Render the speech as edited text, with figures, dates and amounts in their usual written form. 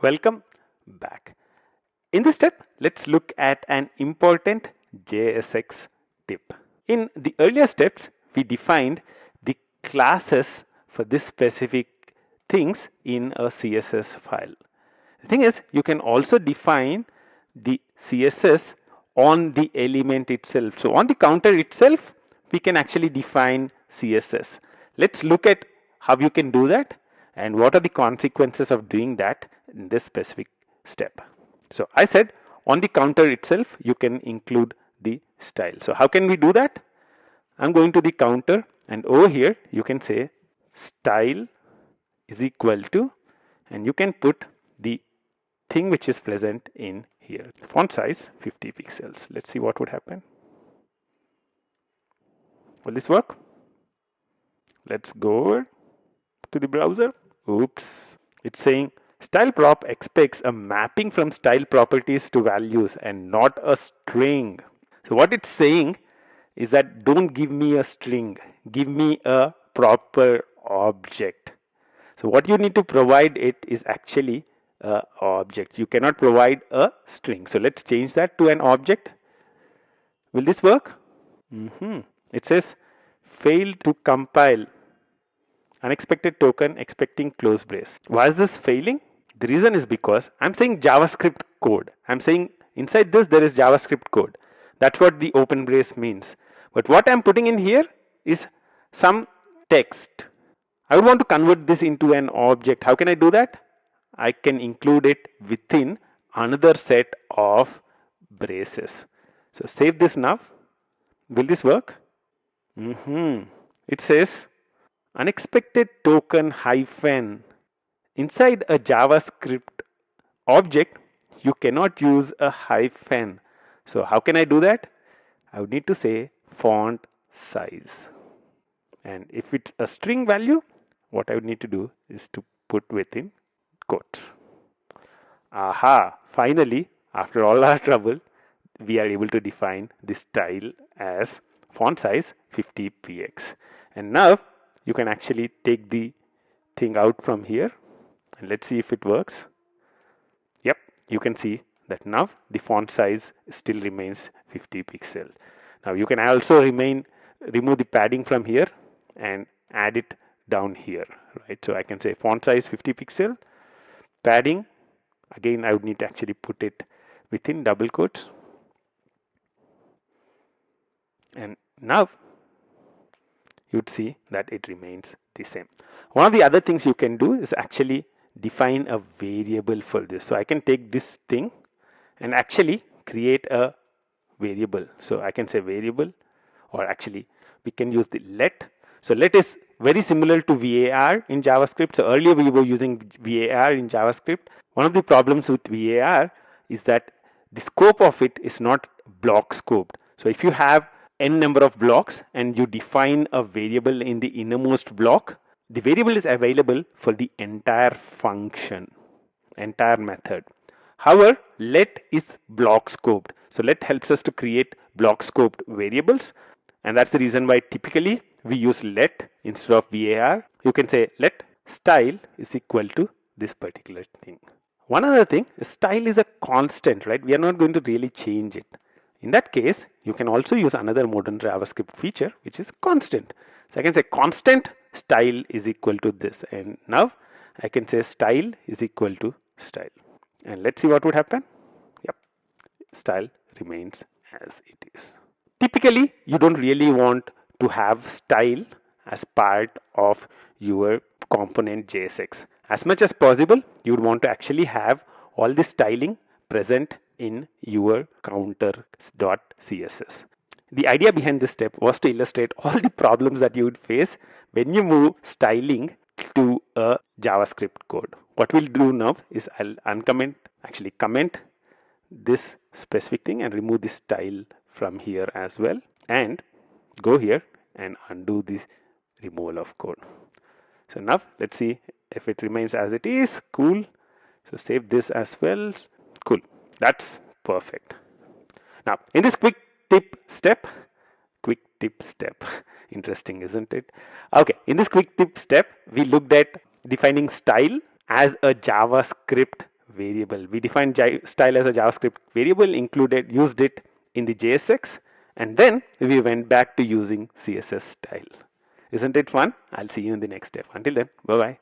Welcome back. In this step, let's look at an important JSX tip. In the earlier steps, we defined the classes for this specific things in a CSS file. The thing is, you can also define the CSS on the element itself. So on the counter itself, we can actually define CSS. Let's look at how you can do that and what are the consequences of doing that in this specific step. So I said on the counter itself, you can include the style. So how can we do that? I'm going to the counter, and over here you can say style is equal to, and you can put the thing which is present in here. Font size 50 pixels. Let's see what would happen. Will this work? Let's go to the browser. Oops. It's saying style prop expects a mapping from style properties to values and not a string. So what it's saying is that don't give me a string, give me a proper object. So what you need to provide it is actually an object. You cannot provide a string. So let's change that to an object. Will this work? It says failed to compile. Unexpected token expecting close brace. Why is this failing? The reason is because I'm saying JavaScript code. I'm saying inside this there is JavaScript code. That's what the open brace means. But what I'm putting in here is some text. I would want to convert this into an object. How can I do that? I can include it within another set of braces. So save this now. Will this work? It says unexpected token hyphen. Inside a JavaScript object, you cannot use a hyphen. So how can I do that? I would need to say font size. And if it's a string value, what I would need to do is to put within quotes. Aha! Finally, after all our trouble, we are able to define the style as font size 50 px. And now you can actually take the thing out from here and let's see if it works. Yep, you can see that now the font size still remains 50 pixel. Now you can also remove the padding from here and add it down here, right? So I can say font size 50 pixel, padding, again I would need to actually put it within double quotes. And now you would see that it remains the same. One of the other things you can do is actually define a variable for this. So I can take this thing and actually create a variable. So I can say variable, or actually we can use the let. So let is very similar to VAR in JavaScript. So earlier we were using VAR in JavaScript. One of the problems with VAR is that the scope of it is not block scoped. So if you have n number of blocks and you define a variable in the innermost block, the variable is available for the entire function, entire method. However, let is block scoped. So let helps us to create block scoped variables, and that's the reason why typically we use let instead of VAR. You can say let style is equal to this particular thing. One other thing is style is a constant, right? We are not going to really change it. In that case, you can also use another modern JavaScript feature, which is constant. So I can say constant style is equal to this, and now I can say style is equal to style. And let's see what would happen. Yep, style remains as it is. Typically, you don't really want to have style as part of your component JSX. As much as possible, you would want to actually have all the styling present in your counter.css. The idea behind this step was to illustrate all the problems that you would face when you move styling to a JavaScript code. What we'll do now is I'll comment this specific thing and remove the style from here as well, and go here and undo this removal of code. So now let's see if it remains as it is. Cool. So save this as well. Cool. That's perfect. Now in this quick tip step, interesting, isn't it? Okay, in this quick tip step, we looked at defining style as a JavaScript variable. We defined style as a JavaScript variable, used it in the JSX, and then we went back to using CSS style. Isn't it fun? I'll see you in the next step. Until then, bye bye.